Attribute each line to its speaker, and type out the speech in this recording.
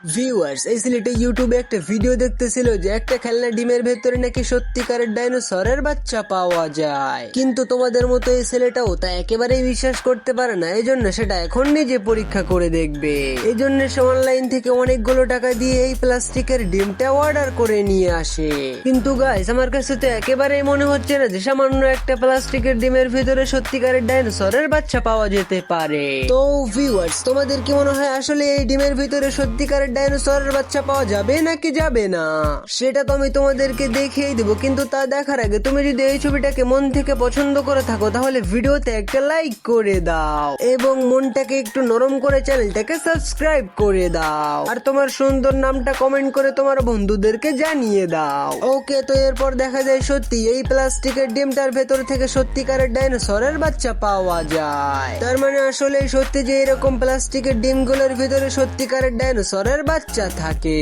Speaker 1: Viewers, এই ছেলেটা ইউটিউবে একটা ভিডিও দেখতেছিল যে একটা খেলনা ডিমের ভেতরে নাকি সত্যিকারের ডাইনোসরের বাচ্চা পাওয়া যায়। কিন্তু তোমাদের মতো এই ছেলেটাও তা একেবারেই বিশ্বাস করতে পারে না, এই জন্য সেটা এখন নিজে পরীক্ষা করে দেখবে। এই জন্য সে অনলাইন থেকে অনেকগুলো টাকা দিয়ে এই প্লাস্টিকের ডিমটা অর্ডার করে নিয়ে আসে। কিন্তু গাইস, আমার কাছে তো একেবারেই মনে হচ্ছে না যে সামান্য একটা প্লাস্টিকের ডিমের ভিতরে সত্যিকারের ডাইনোসরের বাচ্চা পাওয়া যেতে পারে। তো ভিউয়ার্স, তোমাদের কি মনে হয় আসলে এই ডিমের ভিতরে সত্যিকারের ডাইনোসরের বাচ্চা পাওয়া যাবে নাকি যাবে না? সেটা তো আমি তোমাদেরকে দেখিয়ে দিব, কিন্তু তা দেখার আগে তুমি যদি এই ছবিটাকে মন থেকে পছন্দ করে থাকো তাহলে ভিডিওতে একটা লাইক করে দাও এবং মনটাকে একটু নরম করে চ্যানেলটাকে সাবস্ক্রাইব করে দাও, আর তোমার সুন্দর নামটা কমেন্ট করে তোমার বন্ধুদেরকে জানিয়ে দাও। ওকে, তো এরপর দেখা যায় সত্যি এই প্লাস্টিকের ডিমটার ভেতর থেকে সত্যিকারের ডাইনোসরের বাচ্চা পাওয়া যায়। তার মানে আসলে সত্যি যে এরকম প্লাস্টিকের ডিমগুলোর ভিতরে সত্যিকারের ডাইনোসরের বাচ্চা থাকে।